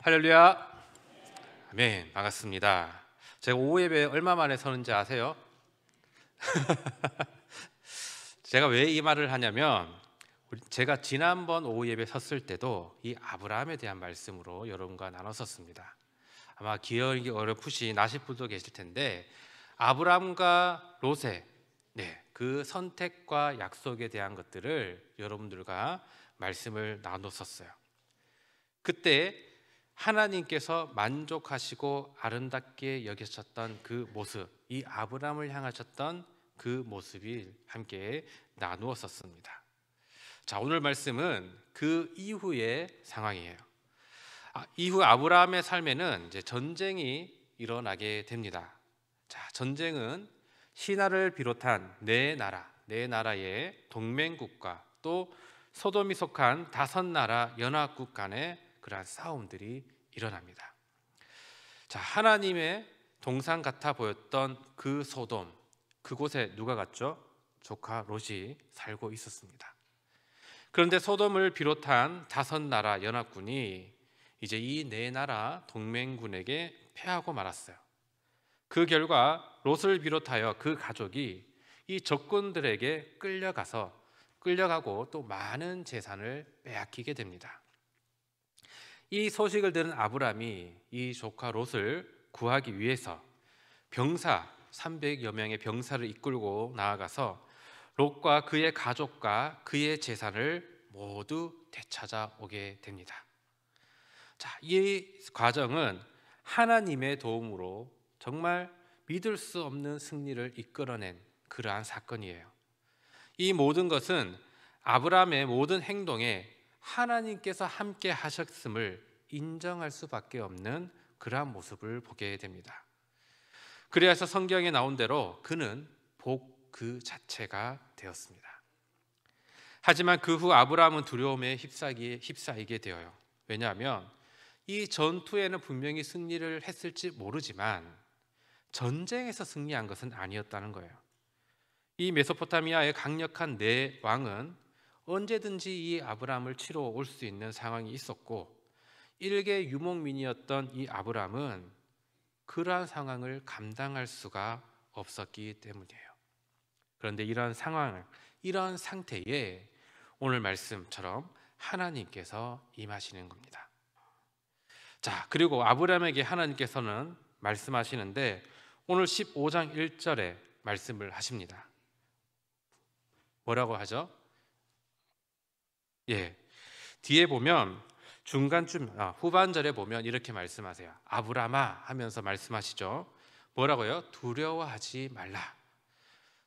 할렐루야. 아멘. 반갑습니다. 제가 오후 예배 얼마 만에 서는지 아세요? 제가 왜 이 말을 하냐면 제가 지난번 오후 예배 섰을 때도 이 아브라함에 대한 말씀으로 여러분과 나눴었습니다. 아마 기억이 어렴풋이 나실 분도 계실 텐데 아브라함과 롯의 그 선택과 약속에 대한 것들을 여러분들과 말씀을 나눴었어요. 그때 하나님께서 만족하시고 아름답게 여기셨던 그 모습, 이 아브라함을 향하셨던 그 모습이 함께 나누었었습니다. 자, 오늘 말씀은 그 이후의 상황이에요. 이후 아브라함의 삶에는 이제 전쟁이 일어나게 됩니다. 자, 전쟁은 신하를 비롯한 네 나라의 동맹국과 또 소돔이 속한 5나라 연합국 간의 그러한 싸움들이 일어납니다. 자, 하나님의 동상 같아 보였던 그 소돔, 그곳에 누가 갔죠? 조카 롯이 살고 있었습니다. 그런데 소돔을 비롯한 5나라 연합군이 이제 이 네 나라 동맹군에게 패하고 말았어요. 그 결과 롯을 비롯하여 그 가족이 이 적군들에게 끌려가고 또 많은 재산을 빼앗기게 됩니다. 이 소식을 들은 아브람이 이 조카 롯을 구하기 위해서 병사 300여 명의 병사를 이끌고 나아가서 롯과 그의 가족과 그의 재산을 모두 되찾아오게 됩니다. 자, 이 과정은 하나님의 도움으로 정말 믿을 수 없는 승리를 이끌어낸 그러한 사건이에요. 이 모든 것은 아브라함의 모든 행동에 하나님께서 함께 하셨음을 인정할 수밖에 없는 그러한 모습을 보게 됩니다. 그래서 성경에 나온 대로 그는 복 그 자체가 되었습니다. 하지만 그 후 아브라함은 두려움에 휩싸이게 되어요. 왜냐하면 이 전투에는 분명히 승리를 했을지 모르지만 전쟁에서 승리한 것은 아니었다는 거예요. 이 메소포타미아의 강력한 네 왕은 언제든지 이 아브라함을 치러 올 수 있는 상황이 있었고 일개 유목민이었던 이 아브라함은 그러한 상황을 감당할 수가 없었기 때문이에요. 그런데 이런 상태에 오늘 말씀처럼 하나님께서 임하시는 겁니다. 자, 그리고 아브라함에게 하나님께서는 말씀하시는데 오늘 15장 1절에 말씀을 하십니다. 뭐라고 하죠? 뒤에 보면 후반절에 보면 이렇게 말씀하세요. 아브라함아 하면서 말씀하시죠. 뭐라고요? 두려워하지 말라.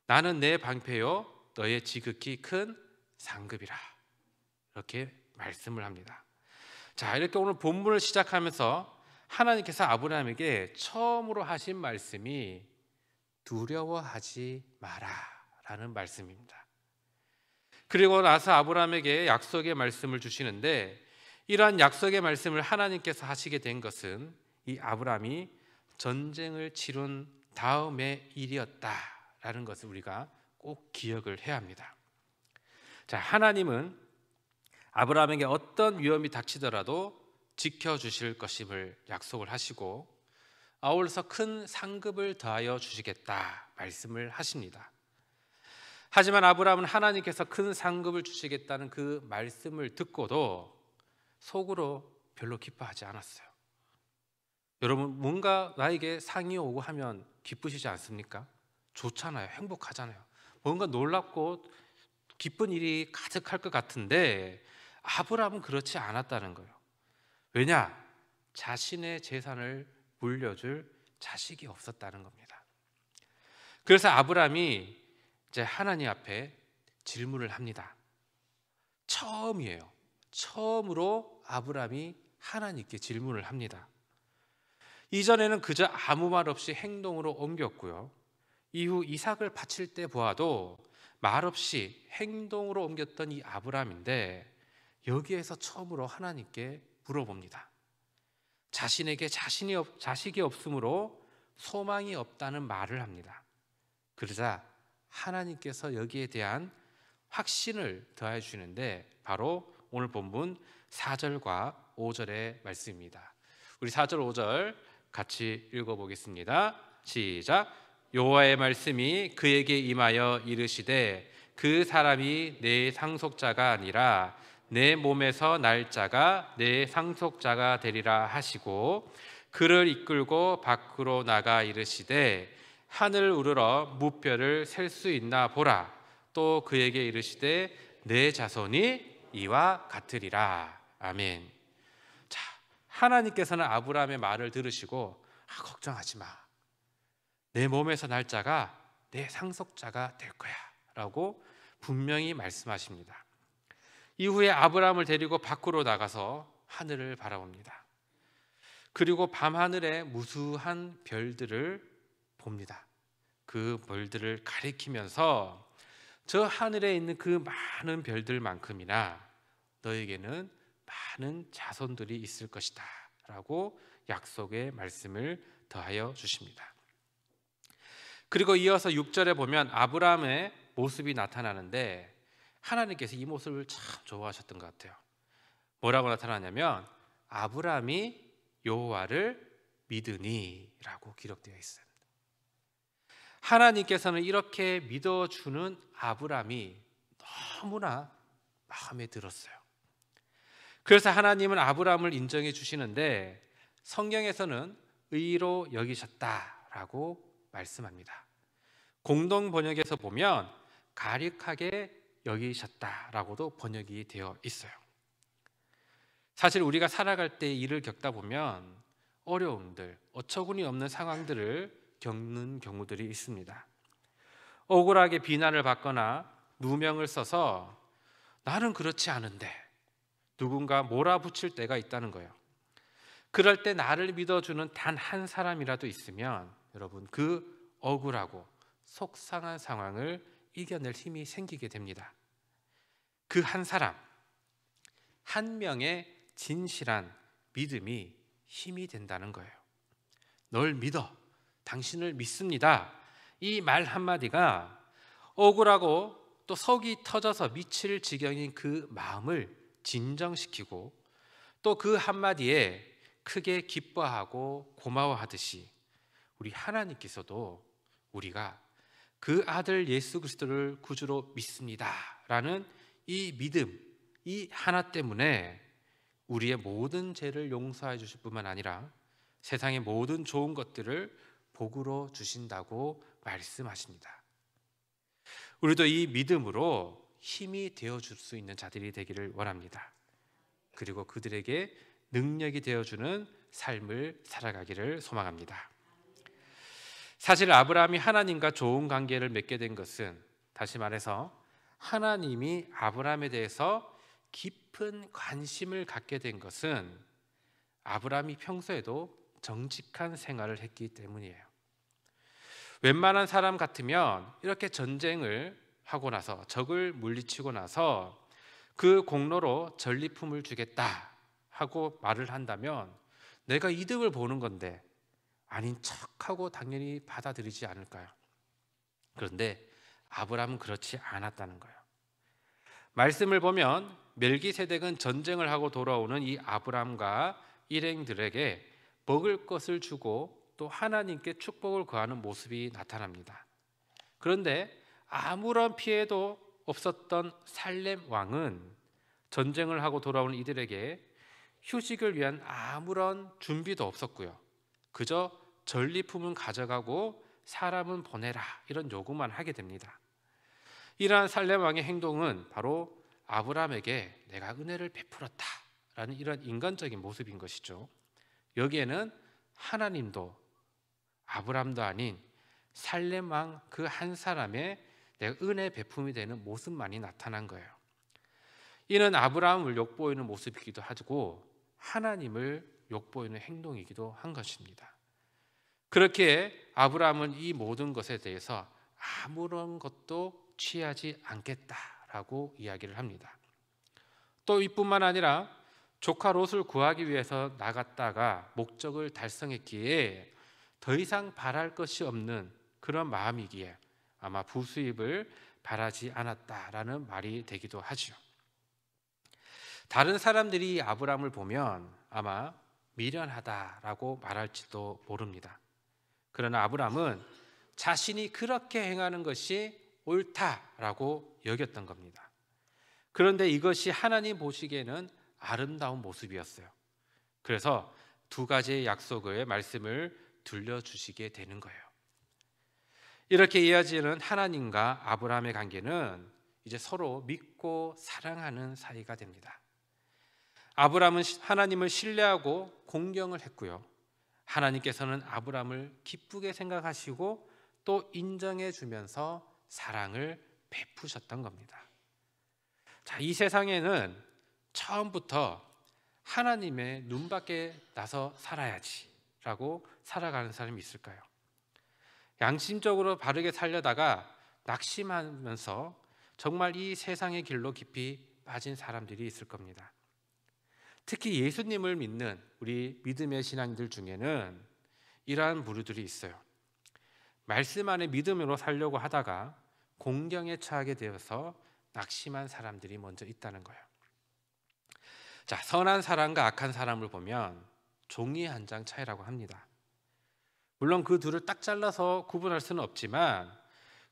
나는 내 방패요 너의 지극히 큰 상급이라. 이렇게 말씀을 합니다. 자, 이렇게 오늘 본문을 시작하면서 하나님께서 아브라함에게 처음으로 하신 말씀이 두려워하지 마라 라는 말씀입니다. 그리고 나서 아브라함에게 약속의 말씀을 주시는데 이러한 약속의 말씀을 하나님께서 하시게 된 것은 이 아브라함이 전쟁을 치룬 다음의 일이었다라는 것을 우리가 꼭 기억을 해야 합니다. 자, 하나님은 아브라함에게 어떤 위험이 닥치더라도 지켜주실 것임을 약속을 하시고 아울러서 큰 상급을 더하여 주시겠다 말씀을 하십니다. 하지만 아브라함은 하나님께서 큰 상급을 주시겠다는 그 말씀을 듣고도 속으로 별로 기뻐하지 않았어요. 여러분, 뭔가 나에게 상이 오고 하면 기쁘시지 않습니까? 좋잖아요. 행복하잖아요. 뭔가 놀랍고 기쁜 일이 가득할 것 같은데 아브라함은 그렇지 않았다는 거예요. 왜냐? 자신의 재산을 물려줄 자식이 없었다는 겁니다. 그래서 아브라함이 이제 하나님 앞에 질문을 합니다. 처음으로 아브라함이 하나님께 질문을 합니다. 이전에는 그저 아무 말 없이 행동으로 옮겼고요. 이후 이삭을 바칠 때 보아도 말 없이 행동으로 옮겼던 이 아브라함인데 여기에서 처음으로 하나님께 물어봅니다. 자신에게 자식이 없으므로 소망이 없다는 말을 합니다. 그러자 하나님께서 여기에 대한 확신을 더해 주시는데 바로 오늘 본문 4절과 5절의 말씀입니다. 우리 4절 5절 같이 읽어보겠습니다. 시작. 여호와의 말씀이 그에게 임하여 이르시되 그 사람이 내 상속자가 아니라 내 몸에서 날 자가 내 상속자가 되리라 하시고, 그를 이끌고 밖으로 나가 이르시되 하늘 우러러 무뼈를 셀 수 있나 보라. 또 그에게 이르시되 내 자손이 이와 같으리라. 아멘. 자, 하나님께서는 아브라함의 말을 들으시고 걱정하지 마. 내 몸에서 날 자가 내 상속자가 될 거야 라고 분명히 말씀하십니다. 이후에 아브라함을 데리고 밖으로 나가서 하늘을 바라봅니다. 그리고 밤하늘에 무수한 별들을 봅니다. 그 별들을 가리키면서 저 하늘에 있는 그 많은 별들만큼이나 너에게는 많은 자손들이 있을 것이다 라고 약속의 말씀을 더하여 주십니다. 그리고 이어서 6절에 보면 아브라함의 모습이 나타나는데 하나님께서 이 모습을 참 좋아하셨던 것 같아요. 뭐라고 나타나냐면 아브라함이 여호와를 믿으니 라고 기록되어 있어요. 하나님께서는 이렇게 믿어주는 아브라함이 너무나 마음에 들었어요. 그래서 하나님은 아브라함을 인정해 주시는데 성경에서는 의로 여기셨다라고 말씀합니다. 공동 번역에서 보면 가륵하게 여기셨다라고도 번역이 되어 있어요. 사실 우리가 살아갈 때 일을 겪다 보면 어려움들, 어처구니 없는 상황들을 겪는 경우들이 있습니다. 억울하게 비난을 받거나 누명을 써서 나는 그렇지 않은데 누군가 몰아붙일 때가 있다는 거예요. 그럴 때 나를 믿어주는 단 한 사람이라도 있으면 여러분 그 억울하고 속상한 상황을 이겨낼 힘이 생기게 됩니다. 그 한 사람, 한 명의 진실한 믿음이 힘이 된다는 거예요. 널 믿어, 당신을 믿습니다. 이 말 한마디가 억울하고 또 속이 터져서 미칠 지경인 그 마음을 진정시키고 또 그 한마디에 크게 기뻐하고 고마워하듯이 우리 하나님께서도 우리가 그 아들 예수 그리스도를 구주로 믿습니다 라는 이 믿음, 이 하나 때문에 우리의 모든 죄를 용서해 주실 뿐만 아니라 세상의 모든 좋은 것들을 복으로 주신다고 말씀하십니다. 우리도 이 믿음으로 힘이 되어줄 수 있는 자들이 되기를 원합니다. 그리고 그들에게 능력이 되어주는 삶을 살아가기를 소망합니다. 사실 아브라함이 하나님과 좋은 관계를 맺게 된 것은 다시 말해서 하나님이 아브라함에 대해서 깊은 관심을 갖게 된 것은 아브라함이 평소에도 정직한 생활을 했기 때문이에요. 웬만한 사람 같으면 이렇게 전쟁을 하고 나서 적을 물리치고 나서 그 공로로 전리품을 주겠다 하고 말을 한다면 내가 이득을 보는 건데 아닌 척하고 당연히 받아들이지 않을까요? 그런데 아브라함은 그렇지 않았다는 거예요. 말씀을 보면 멜기세덱은 전쟁을 하고 돌아오는 이 아브라함과 일행들에게 먹을 것을 주고 또 하나님께 축복을 구하는 모습이 나타납니다. 그런데 아무런 피해도 없었던 살렘 왕은 전쟁을 하고 돌아오는 이들에게 휴식을 위한 아무런 준비도 없었고요. 그저 전리품은 가져가고 사람은 보내라 이런 요구만 하게 됩니다. 이러한 살렘 왕의 행동은 바로 아브라함에게 내가 은혜를 베풀었다라는 이런 인간적인 모습인 것이죠. 여기에는 하나님도 아브라함도 아닌 살렘 왕 그 한 사람의 내가 은혜 베품이 되는 모습만이 나타난 거예요. 이는 아브라함을 욕보이는 모습이기도 하고 하나님을 욕보이는 행동이기도 한 것입니다. 그렇게 아브라함은 이 모든 것에 대해서 아무런 것도 취하지 않겠다라고 이야기를 합니다. 또 이뿐만 아니라 조카 롯을 구하기 위해서 나갔다가 목적을 달성했기에 더 이상 바랄 것이 없는 그런 마음이기에 아마 부수입을 바라지 않았다라는 말이 되기도 하죠. 다른 사람들이 아브라함을 보면 아마 미련하다라고 말할지도 모릅니다. 그러나 아브라함은 자신이 그렇게 행하는 것이 옳다라고 여겼던 겁니다. 그런데 이것이 하나님 보시기에는 아름다운 모습이었어요. 그래서 두 가지의 약속의 말씀을 들려주시게 되는 거예요. 이렇게 이어지는 하나님과 아브라함의 관계는 이제 서로 믿고 사랑하는 사이가 됩니다. 아브라함은 하나님을 신뢰하고 공경을 했고요. 하나님께서는 아브라함을 기쁘게 생각하시고 또 인정해 주면서 사랑을 베푸셨던 겁니다. 자, 이 세상에는 처음부터 하나님의 눈밖에 나서 살아야지라고 살아가는 사람이 있을까요? 양심적으로 바르게 살려다가 낙심하면서 정말 이 세상의 길로 깊이 빠진 사람들이 있을 겁니다. 특히 예수님을 믿는 우리 믿음의 신앙들 중에는 이러한 부류들이 있어요. 말씀 안에 믿음으로 살려고 하다가 공경에 처하게 되어서 낙심한 사람들이 먼저 있다는 거예요. 자, 선한 사람과 악한 사람을 보면 종이 한 장 차이라고 합니다. 물론 그 둘을 딱 잘라서 구분할 수는 없지만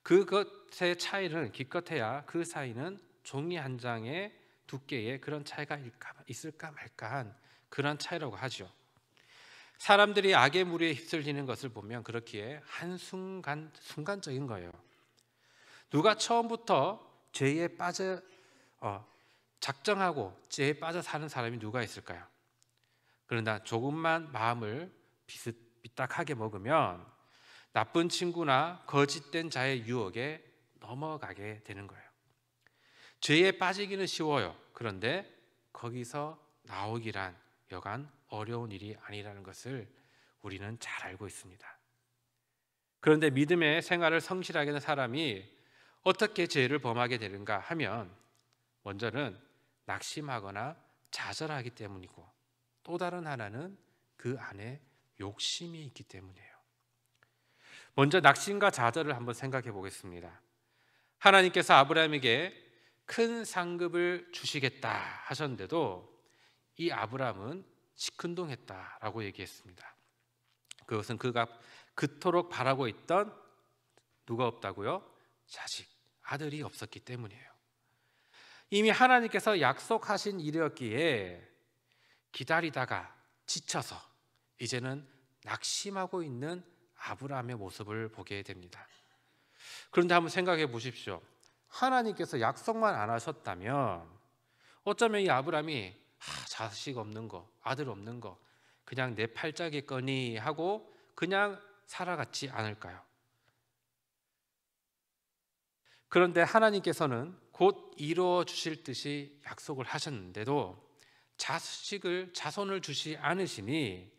그것의 차이는 기껏해야 그 사이는 종이 한 장의 두께에 그런 차이가 있을까 말까한 그런 차이라고 하죠. 사람들이 악의 무리에 휩쓸리는 것을 보면 그렇기에 순간적인 거예요. 누가 처음부터 죄에 빠져 작정하고 죄에 빠져 사는 사람이 누가 있을까요? 그러나 조금만 마음을 삐딱하게 먹으면 나쁜 친구나 거짓된 자의 유혹에 넘어가게 되는 거예요. 죄에 빠지기는 쉬워요. 그런데 거기서 나오기란 여간 어려운 일이 아니라는 것을 우리는 잘 알고 있습니다. 그런데 믿음의 생활을 성실하게 하는 사람이 어떻게 죄를 범하게 되는가 하면 먼저는 낙심하거나 좌절하기 때문이고 또 다른 하나는 그 안에 욕심이 있기 때문이에요. 먼저 낙심과 좌절을 한번 생각해 보겠습니다. 하나님께서 아브라함에게 큰 상급을 주시겠다 하셨는데도 이 아브라함은 시큰둥했다라고 얘기했습니다. 그것은 그가 그토록 바라고 있던 누가 없다고요? 자식, 아들이 없었기 때문이에요. 이미 하나님께서 약속하신 일이었기에 기다리다가 지쳐서 이제는 낙심하고 있는 아브라함의 모습을 보게 됩니다. 그런데 한번 생각해 보십시오. 하나님께서 약속만 안 하셨다면 어쩌면 이 아브라함이 자식 없는 거, 아들 없는 거 그냥 내 팔자겠거니 하고 그냥 살아갔지 않을까요? 그런데 하나님께서는 곧 이루어 주실 듯이 약속을 하셨는데도 자손을 주시 않으시니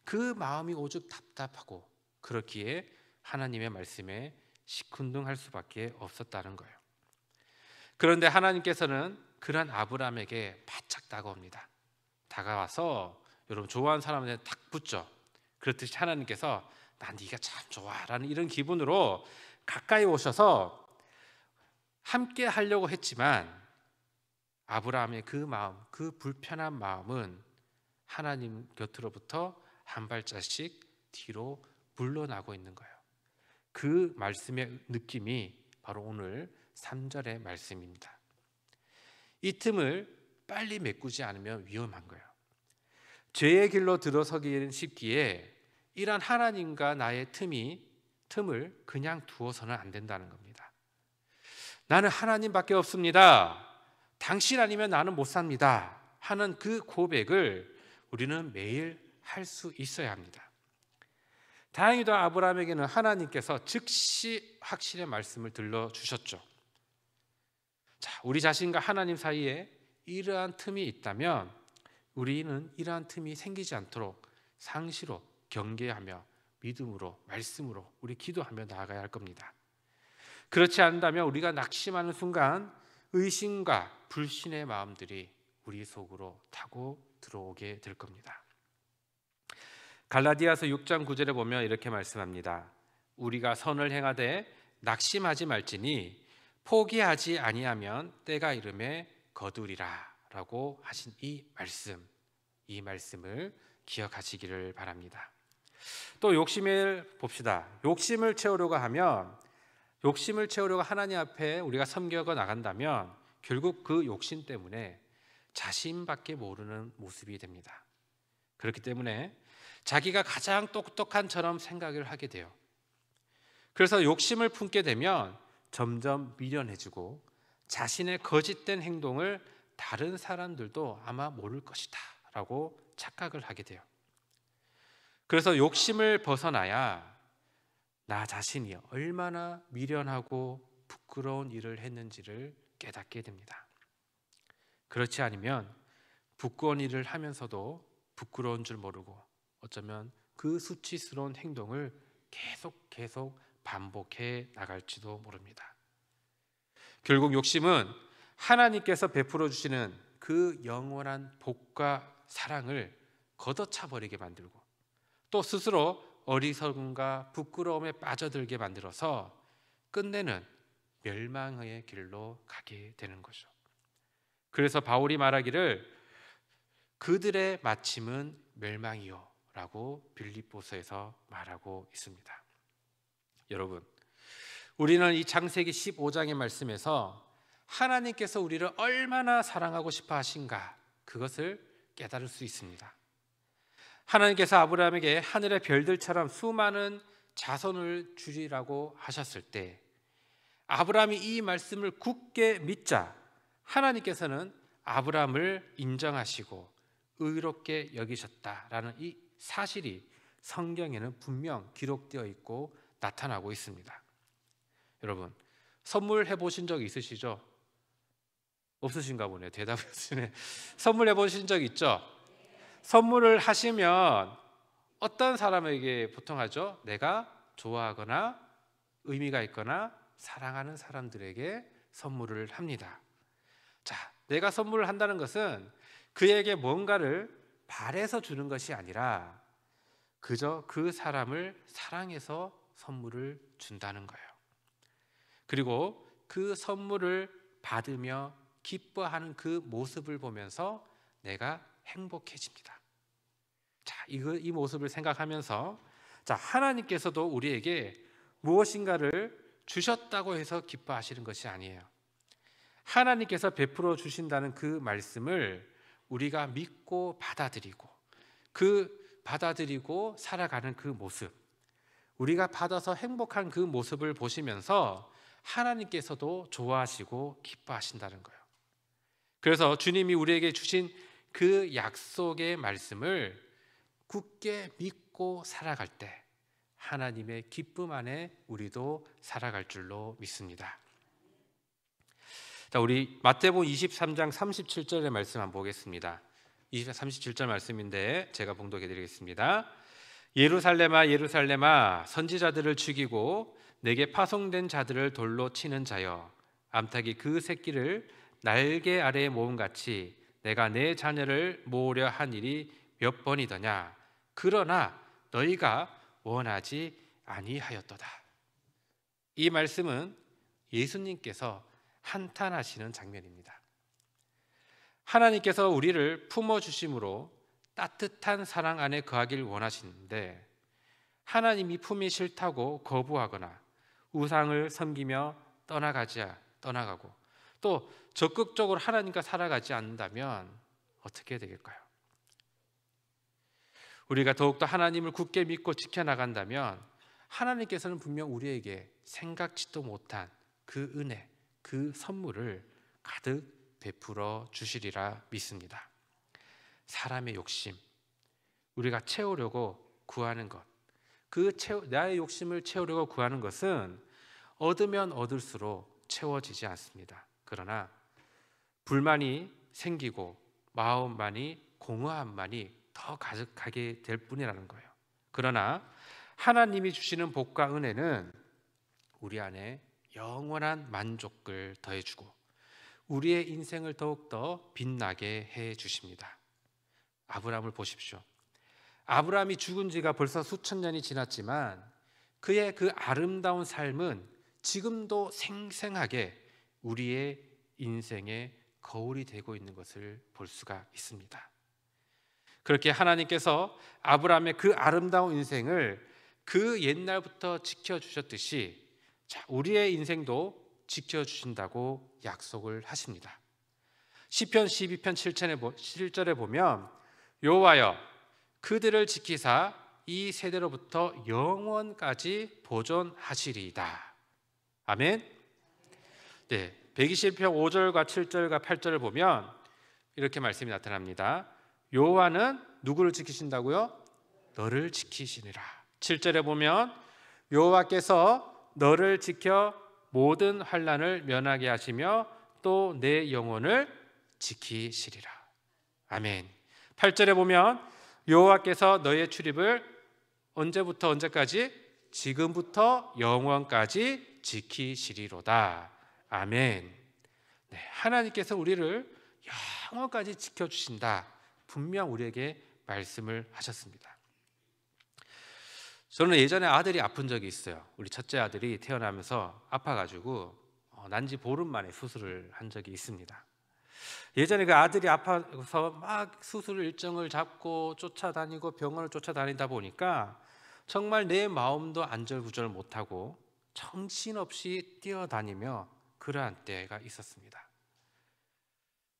그 마음이 오죽 답답하고 그렇기에 하나님의 말씀에 시큰둥할 수밖에 없었다는 거예요. 그런데 하나님께서는 그런 아브라함에게 바짝 다가옵니다. 다가와서 여러분 좋아하는 사람한테 탁 붙죠. 그렇듯이 하나님께서 난 네가 참 좋아 라는 이런 기분으로 가까이 오셔서 함께 하려고 했지만 아브라함의 그 마음, 그 불편한 마음은 하나님 곁으로부터 한 발자씩 뒤로 물러나고 있는 거예요. 그 말씀의 느낌이 바로 오늘 3절의 말씀입니다. 이 틈을 빨리 메꾸지 않으면 위험한 거예요. 죄의 길로 들어서기는 쉽기에 이런 하나님과 나의 틈을 그냥 두어서는 안 된다는 겁니다. 나는 하나님밖에 없습니다. 당신 아니면 나는 못 삽니다. 하는 그 고백을 우리는 매일 할 수 있어야 합니다. 다행히도 아브라함에게는 하나님께서 즉시 확신의 말씀을 들려주셨죠. 자, 우리 자신과 하나님 사이에 이러한 틈이 있다면 우리는 이러한 틈이 생기지 않도록 상시로 경계하며 믿음으로 말씀으로 우리 기도하며 나아가야 할 겁니다. 그렇지 않다면 우리가 낙심하는 순간 의심과 불신의 마음들이 우리 속으로 타고 들어오게 될 겁니다. 갈라디아서 6장 9절에 보면 이렇게 말씀합니다. 우리가 선을 행하되 낙심하지 말지니 포기하지 아니하면 때가 이름에 거두리라 라고 하신 이 말씀을 기억하시기를 바랍니다. 또 욕심을 봅시다. 욕심을 채우려고 하나님 앞에 우리가 섬겨 나간다면 결국 그 욕심 때문에 자신밖에 모르는 모습이 됩니다. 그렇기 때문에 자기가 가장 똑똑한처럼 생각을 하게 돼요. 그래서 욕심을 품게 되면 점점 미련해지고 자신의 거짓된 행동을 다른 사람들도 아마 모를 것이다 라고 착각을 하게 돼요. 그래서 욕심을 벗어나야 나 자신이 얼마나 미련하고 부끄러운 일을 했는지를 깨닫게 됩니다. 그렇지 않으면 부끄러운 일을 하면서도 부끄러운 줄 모르고 어쩌면 그 수치스러운 행동을 계속 반복해 나갈지도 모릅니다. 결국 욕심은 하나님께서 베풀어 주시는 그 영원한 복과 사랑을 걷어차 버리게 만들고 또 스스로 어리석음과 부끄러움에 빠져들게 만들어서 끝내는 멸망의 길로 가게 되는 거죠. 그래서 바울이 말하기를 그들의 마침은 멸망이요 라고 빌립보서에서 말하고 있습니다. 여러분, 우리는 이 창세기 15장의 말씀에서 하나님께서 우리를 얼마나 사랑하고 싶어 하신가 그것을 깨달을 수 있습니다. 하나님께서 아브라함에게 하늘의 별들처럼 수많은 자손을 주리라고 하셨을 때 아브라함이 이 말씀을 굳게 믿자 하나님께서는 아브라함을 인정하시고 의롭게 여기셨다라는 이 사실이 성경에는 분명 기록되어 있고 나타나고 있습니다. 여러분, 선물해 보신 적 있으시죠? 없으신가 보네요. 대답을 하시네. 선물해 보신 적 있죠? 선물을 하시면 어떤 사람에게 보통 하죠? 내가 좋아하거나 의미가 있거나 사랑하는 사람들에게 선물을 합니다. 자, 내가 선물을 한다는 것은 그에게 뭔가를 바래서 주는 것이 아니라 그저 그 사람을 사랑해서 선물을 준다는 거예요. 그리고 그 선물을 받으며 기뻐하는 그 모습을 보면서 내가 행복해집니다. 자, 이 모습을 생각하면서 자, 하나님께서도 우리에게 무엇인가를 주셨다고 해서 기뻐하시는 것이 아니에요. 하나님께서 베풀어 주신다는 그 말씀을 우리가 믿고 받아들이고 살아가는 그 모습, 우리가 받아서 행복한 그 모습을 보시면서 하나님께서도 좋아하시고 기뻐하신다는 거예요. 그래서 주님이 우리에게 주신 그 약속의 말씀을 굳게 믿고 살아갈 때 하나님의 기쁨 안에 우리도 살아갈 줄로 믿습니다. 자, 우리 마태복음 23장 37절의 말씀 한번 보겠습니다. 37절 말씀인데 제가 봉독해 드리겠습니다. 예루살렘아 예루살렘아 선지자들을 죽이고 내게 파송된 자들을 돌로 치는 자여 암탉이 그 새끼를 날개 아래에 모음같이 내가 내 자녀를 모으려 한 일이 몇 번이더냐. 그러나 너희가 원하지 아니하였도다. 이 말씀은 예수님께서 한탄하시는 장면입니다. 하나님께서 우리를 품어주심으로 따뜻한 사랑 안에 거하길 원하시는데 하나님이 품이 싫다고 거부하거나 우상을 섬기며 떠나가고 또 적극적으로 하나님과 살아가지 않는다면 어떻게 되겠까요? 우리가 더욱더 하나님을 굳게 믿고 지켜나간다면 하나님께서는 분명 우리에게 생각지도 못한 그 은혜, 그 선물을 가득 베풀어 주시리라 믿습니다. 사람의 욕심, 우리가 채우려고 구하는 것, 나의 욕심을 채우려고 구하는 것은 얻으면 얻을수록 채워지지 않습니다. 그러나 불만이 생기고 마음만이 공허함만이 더 가득하게 될 뿐이라는 거예요. 그러나 하나님이 주시는 복과 은혜는 우리 안에 영원한 만족을 더해주고 우리의 인생을 더욱더 빛나게 해 주십니다. 아브라함을 보십시오. 아브라함이 죽은 지가 벌써 수천 년이 지났지만 그의 그 아름다운 삶은 지금도 생생하게 우리의 인생의 거울이 되고 있는 것을 볼 수가 있습니다. 그렇게 하나님께서 아브라함의 그 아름다운 인생을 그 옛날부터 지켜주셨듯이 우리의 인생도 지켜주신다고 약속을 하십니다. 시편 12편 7절에 보면 여호와여 그들을 지키사 이 세대로부터 영원까지 보존하시리이다. 아멘. 네, 121편 5절과 7절과 8절을 보면 이렇게 말씀이 나타납니다. 여호와는 누구를 지키신다고요? 너를 지키시니라. 7절에 보면 여호와께서 너를 지켜 모든 환난을 면하게 하시며 또 내 영혼을 지키시리라. 아멘. 8절에 보면 여호와께서 너의 출입을 언제부터 언제까지? 지금부터 영원까지 지키시리로다. 아멘. 네, 하나님께서 우리를 영원까지 지켜주신다. 분명 우리에게 말씀을 하셨습니다. 저는 예전에 아들이 아픈 적이 있어요. 우리 첫째 아들이 태어나면서 아파가지고 난지 보름 만에 수술을 한 적이 있습니다. 예전에 그 아들이 아파서 막 수술 일정을 잡고 쫓아다니고 병원을 쫓아다니다 보니까 정말 내 마음도 안절부절 못하고 정신없이 뛰어다니며 그러한 때가 있었습니다.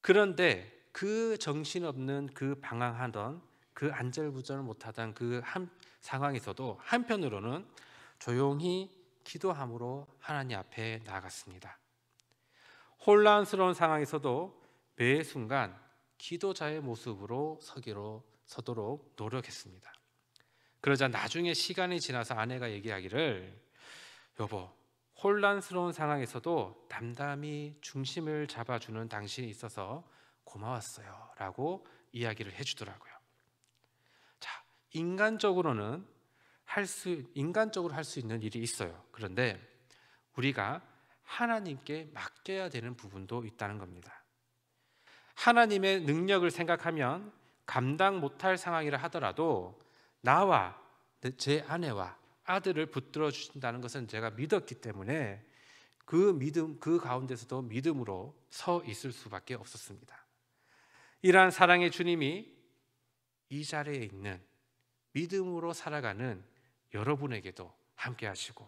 그런데 그 정신없는 그 방황하던 그 안절부절 못하던 그 상황에서도 한편으로는 조용히 기도함으로 하나님 앞에 나아갔습니다. 혼란스러운 상황에서도 매 순간 기도자의 모습으로 서도록 노력했습니다. 그러자 나중에 시간이 지나서 아내가 얘기하기를 여보, 혼란스러운 상황에서도 담담히 중심을 잡아주는 당신이 있어서 고마웠어요 라고 이야기를 해주더라고요. 자, 인간적으로 할 수 있는 일이 있어요. 그런데 우리가 하나님께 맡겨야 되는 부분도 있다는 겁니다. 하나님의 능력을 생각하면 감당 못할 상황이라 하더라도 나와 제 아내와 아들을 붙들어 주신다는 것은 제가 믿었기 때문에 그 가운데서도 믿음으로 서 있을 수밖에 없었습니다. 이러한 사랑의 주님이 이 자리에 있는 믿음으로 살아가는 여러분에게도 함께 하시고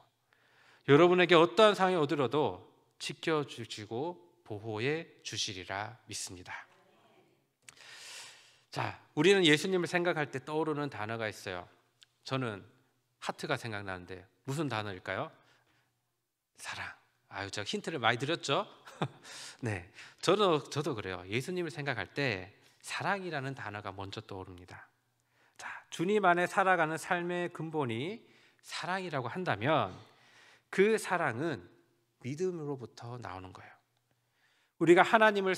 여러분에게 어떠한 상황이 오더라도 지켜주시고 보호해 주시리라 믿습니다. 자, 우리는 예수님을 생각할 때 떠오르는 단어가 있어요. 저는 하트가 생각나는데 무슨 단어일까요? 사랑. 제가 힌트를 많이 드렸죠? 네, 저도 그래요. 예수님을 생각할 때 사랑이라는 단어가 먼저 떠오릅니다. 자, 주님 안에 살아가는 삶의 근본이 사랑이라고 한다면 그 사랑은 믿음으로부터 나오는 거예요. 우리가 하나님을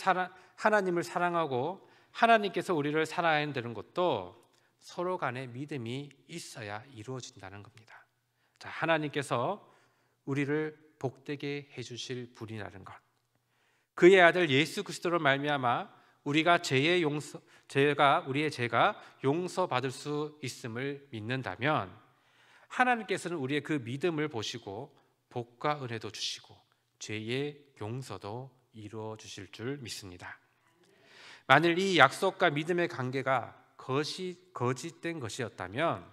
사랑하고 하나님께서 우리를 사랑해야 되는 것도 서로 간에 믿음이 있어야 이루어진다는 겁니다. 자, 하나님께서 우리를 복되게 해주실 분이라는 것, 그의 아들 예수 그리스도로 말미암아 우리가 우리의 죄가 용서받을 수 있음을 믿는다면 하나님께서는 우리의 그 믿음을 보시고 복과 은혜도 주시고 죄의 용서도 이루어 주실 줄 믿습니다. 만일 이 약속과 믿음의 관계가 거짓된 것이었다면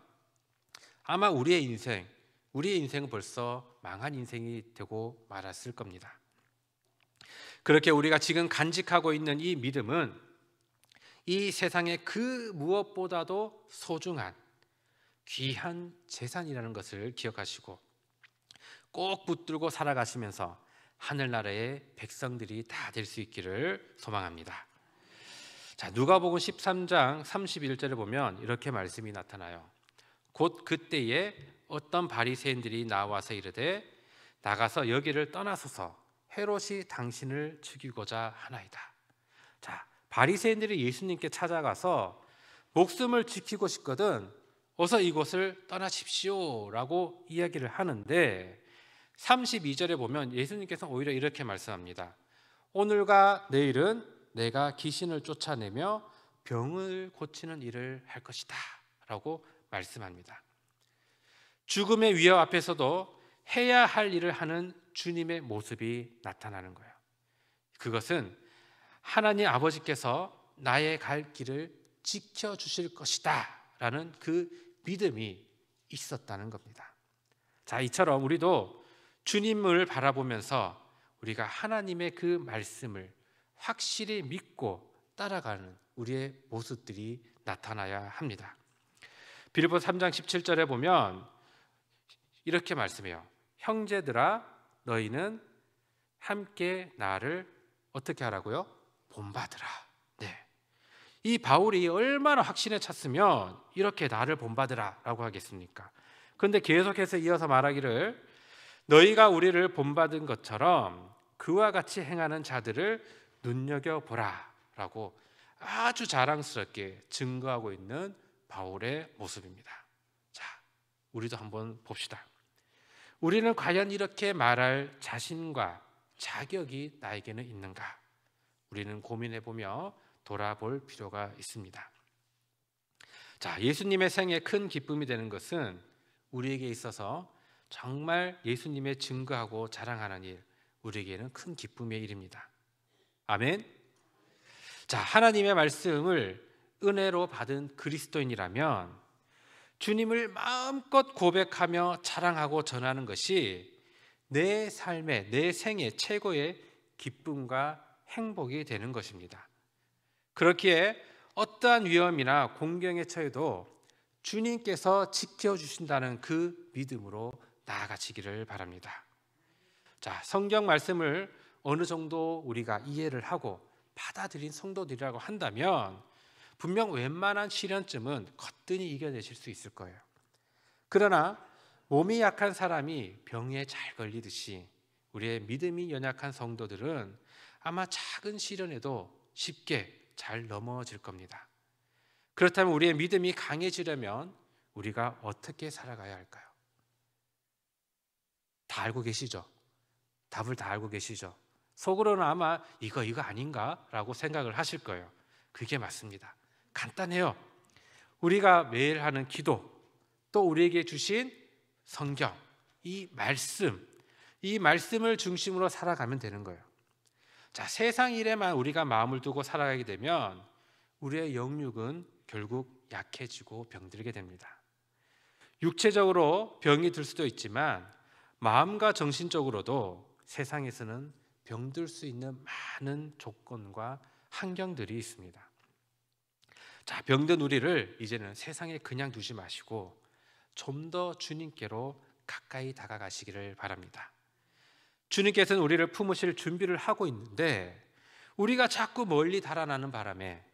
아마 우리의 인생은 벌써 망한 인생이 되고 말았을 겁니다. 그렇게 우리가 지금 간직하고 있는 이 믿음은 이 세상의 그 무엇보다도 소중한 귀한 재산이라는 것을 기억하시고 꼭 붙들고 살아가시면서 하늘나라의 백성들이 다 될 수 있기를 소망합니다. 자, 누가복음 13장 31절에 보면 이렇게 말씀이 나타나요. 곧 그때에 어떤 바리새인들이 나와서 이르되 나가서 여기를 떠나소서 헤롯이 당신을 죽이고자 하나이다. 자, 바리새인들이 예수님께 찾아가서 목숨을 지키고 싶거든 어서 이곳을 떠나십시오라고 이야기를 하는데 32절에 보면 예수님께서 오히려 이렇게 말씀합니다. 오늘과 내일은 내가 귀신을 쫓아내며 병을 고치는 일을 할 것이다 라고 말씀합니다. 죽음의 위협 앞에서도 해야 할 일을 하는 주님의 모습이 나타나는 거예요. 그것은 하나님 아버지께서 나의 갈 길을 지켜주실 것이다 라는 그 믿음이 있었다는 겁니다. 자, 이처럼 우리도 주님을 바라보면서 우리가 하나님의 그 말씀을 확실히 믿고 따라가는 우리의 모습들이 나타나야 합니다. 빌립보 3장 17절에 보면 이렇게 말씀해요. 형제들아 너희는 함께 나를 어떻게 하라고요? 본받으라. 네. 이 바울이 얼마나 확신에 찼으면 이렇게 나를 본받으라 라고 하겠습니까? 그런데 계속해서 이어서 말하기를 너희가 우리를 본받은 것처럼 그와 같이 행하는 자들을 눈여겨보라 라고 아주 자랑스럽게 증거하고 있는 바울의 모습입니다. 자, 우리도 한번 봅시다. 우리는 과연 이렇게 말할 자신과 자격이 나에게는 있는가? 우리는 고민해보며 돌아볼 필요가 있습니다. 자, 예수님의 생에 큰 기쁨이 되는 것은 우리에게 있어서 정말 예수님의 증거하고 자랑하는 일, 우리에게는 큰 기쁨의 일입니다. 아멘. 자, 하나님의 말씀을 은혜로 받은 그리스도인이라면 주님을 마음껏 고백하며 자랑하고 전하는 것이 내 삶의, 내 생의 최고의 기쁨과 행복이 되는 것입니다. 그렇기에 어떠한 위험이나 공경에 처해도 주님께서 지켜주신다는 그 믿음으로 나아가시기를 바랍니다. 자, 성경 말씀을 어느 정도 우리가 이해를 하고 받아들인 성도들이라고 한다면 분명 웬만한 시련쯤은 거뜬히 이겨내실 수 있을 거예요. 그러나 몸이 약한 사람이 병에 잘 걸리듯이 우리의 믿음이 연약한 성도들은 아마 작은 시련에도 쉽게 잘 넘어질 겁니다. 그렇다면 우리의 믿음이 강해지려면 우리가 어떻게 살아가야 할까요? 다 알고 계시죠? 답을 다 알고 계시죠? 속으로는 아마 이거 아닌가? 라고 생각을 하실 거예요. 그게 맞습니다. 간단해요. 우리가 매일 하는 기도, 또 우리에게 주신 성경, 이 말씀을 중심으로 살아가면 되는 거예요. 자, 세상 일에만 우리가 마음을 두고 살아가게 되면 우리의 영육은 결국 약해지고 병들게 됩니다. 육체적으로 병이 들 수도 있지만 마음과 정신적으로도 세상에서는 병들 수 있는 많은 조건과 환경들이 있습니다. 자, 병든 우리를 이제는 세상에 그냥 두지 마시고 좀 더 주님께로 가까이 다가가시기를 바랍니다. 주님께서는 우리를 품으실 준비를 하고 있는데 우리가 자꾸 멀리 달아나는 바람에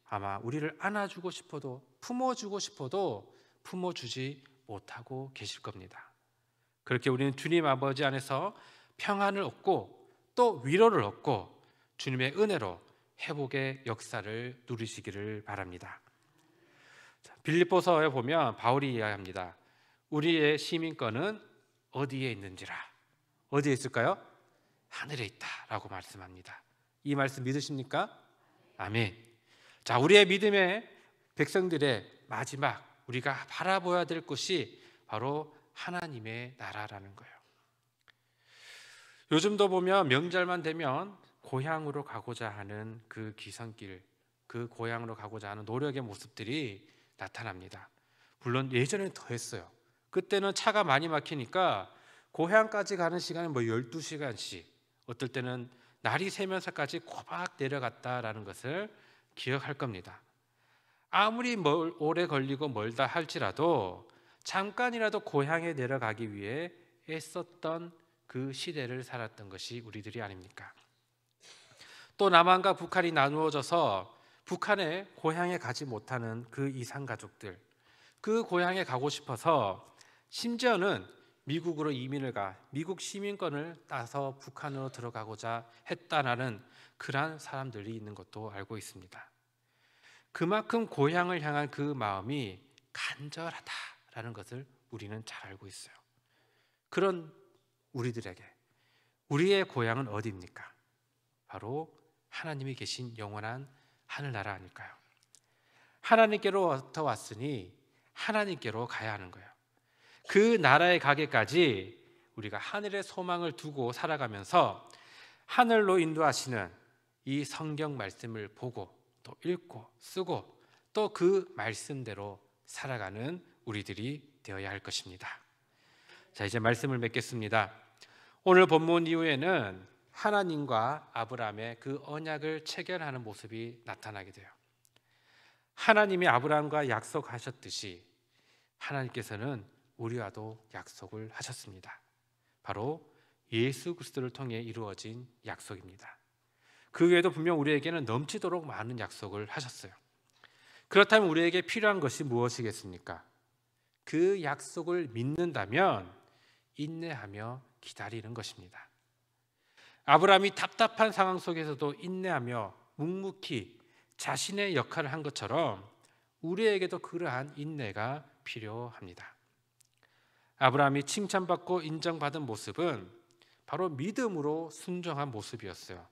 아마 우리를 안아주고 싶어도 품어주고 싶어도 품어주지 못하고 계실 겁니다. 그렇게 우리는 주님 아버지 안에서 평안을 얻고 또 위로를 얻고 주님의 은혜로 회복의 역사를 누리시기를 바랍니다. 빌립보서에 보면 바울이 이야기합니다. 우리의 시민권은 어디에 있는지라. 어디에 있을까요? 하늘에 있다라고 말씀합니다. 이 말씀 믿으십니까? 아멘. 자, 우리의 믿음의 백성들의 마지막 우리가 바라보아야 될 것이 바로 하나님의 나라라는 거예요. 요즘도 보면 명절만 되면 고향으로 가고자 하는 그 기선길, 그 고향으로 가고자 하는 노력의 모습들이 나타납니다. 물론 예전에는 더 했어요. 그때는 차가 많이 막히니까 고향까지 가는 시간이 12시간씩, 어떨 때는 날이 새면서까지 꼬박 내려갔다라는 것을 기억할 겁니다. 아무리 오래 걸리고 멀다 할지라도 잠깐이라도 고향에 내려가기 위해 애썼던 그 시대를 살았던 것이 우리들이 아닙니까? 또 남한과 북한이 나누어져서 북한의 고향에 가지 못하는 그 이산 가족들, 그 고향에 가고 싶어서 심지어는 미국으로 이민을 가 미국 시민권을 따서 북한으로 들어가고자 했다라는 그러한 사람들이 있는 것도 알고 있습니다. 그만큼 고향을 향한 그 마음이 간절하다라는 것을 우리는 잘 알고 있어요. 그런 우리들에게 우리의 고향은 어디입니까? 바로 하나님이 계신 영원한 하늘나라 아닐까요? 하나님께로부터 왔으니 하나님께로 가야 하는 거예요. 그 나라에 가기까지 우리가 하늘의 소망을 두고 살아가면서 하늘로 인도하시는 이 성경 말씀을 보고 또 읽고 쓰고 또 그 말씀대로 살아가는 우리들이 되어야 할 것입니다. 자, 이제 말씀을 맺겠습니다. 오늘 본문 이후에는 하나님과 아브라함의 그 언약을 체결하는 모습이 나타나게 돼요. 하나님이 아브라함과 약속하셨듯이 하나님께서는 우리와도 약속을 하셨습니다. 바로 예수 그리스도를 통해 이루어진 약속입니다. 그 외에도 분명 우리에게는 넘치도록 많은 약속을 하셨어요. 그렇다면 우리에게 필요한 것이 무엇이겠습니까? 그 약속을 믿는다면 인내하며 기다리는 것입니다. 아브라함이 답답한 상황 속에서도 인내하며 묵묵히 자신의 역할을 한 것처럼 우리에게도 그러한 인내가 필요합니다. 아브라함이 칭찬받고 인정받은 모습은 바로 믿음으로 순종한 모습이었어요.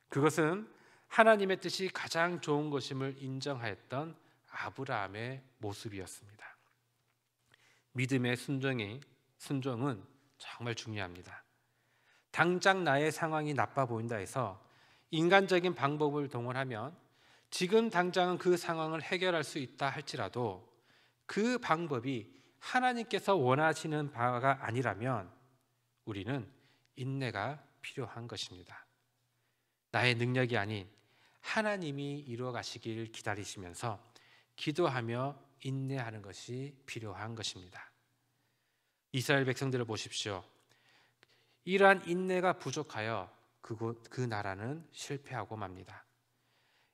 그것은 하나님의 뜻이 가장 좋은 것임을 인정하였던 아브라함의 모습이었습니다. 믿음의 순종은 정말 중요합니다. 당장 나의 상황이 나빠 보인다 해서 인간적인 방법을 동원하면 지금 당장은 그 상황을 해결할 수 있다 할지라도 그 방법이 하나님께서 원하시는 바가 아니라면 우리는 인내가 필요한 것입니다. 나의 능력이 아닌 하나님이 이루어 가시길 기다리시면서 기도하며 인내하는 것이 필요한 것입니다. 이스라엘 백성들을 보십시오. 이러한 인내가 부족하여 그 나라는 실패하고 맙니다.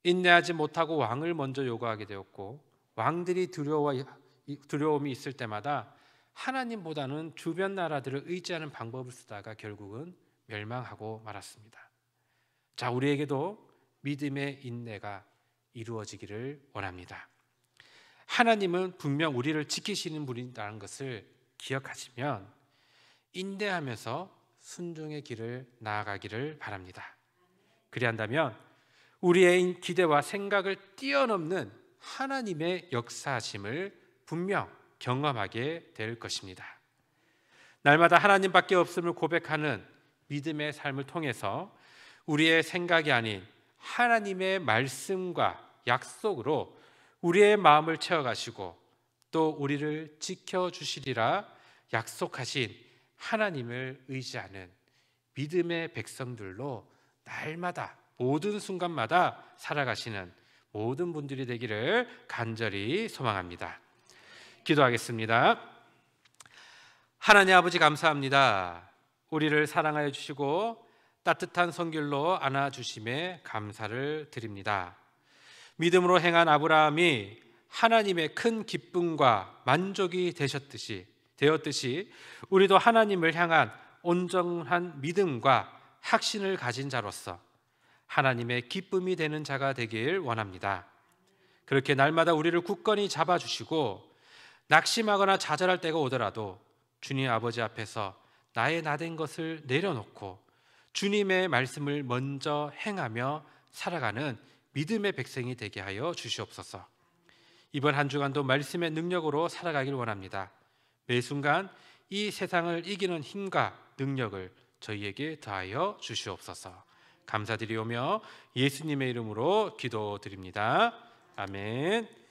인내하지 못하고 왕을 먼저 요구하게 되었고, 왕들이 두려움이 있을 때마다 하나님보다는 주변 나라들을 의지하는 방법을 쓰다가 결국은 멸망하고 말았습니다. 자, 우리에게도 믿음의 인내가 이루어지기를 원합니다. 하나님은 분명 우리를 지키시는 분이라는 것을 기억하시면 인내하면서 순종의 길을 나아가기를 바랍니다. 그리한다면 우리의 기대와 생각을 뛰어넘는 하나님의 역사하심을 분명 경험하게 될 것입니다. 날마다 하나님밖에 없음을 고백하는 믿음의 삶을 통해서 우리의 생각이 아닌 하나님의 말씀과 약속으로 우리의 마음을 채워가시고 또 우리를 지켜주시리라 약속하신 하나님을 의지하는 믿음의 백성들로 날마다 모든 순간마다 살아가시는 모든 분들이 되기를 간절히 소망합니다. 기도하겠습니다. 하나님 아버지 감사합니다. 우리를 사랑하여 주시고 따뜻한 손길로 안아주심에 감사를 드립니다. 믿음으로 행한 아브라함이 하나님의 큰 기쁨과 만족이 되었듯이 우리도 하나님을 향한 온전한 믿음과 확신을 가진 자로서 하나님의 기쁨이 되는 자가 되길 원합니다. 그렇게 날마다 우리를 굳건히 잡아주시고 낙심하거나 좌절할 때가 오더라도 주님 아버지 앞에서 나의 나된 것을 내려놓고 주님의 말씀을 먼저 행하며 살아가는 믿음의 백성이 되게 하여 주시옵소서. 이번 한 주간도 말씀의 능력으로 살아가길 원합니다. 매 순간 이 세상을 이기는 힘과 능력을 저희에게 더하여 주시옵소서. 감사드리오며 예수님의 이름으로 기도드립니다. 아멘.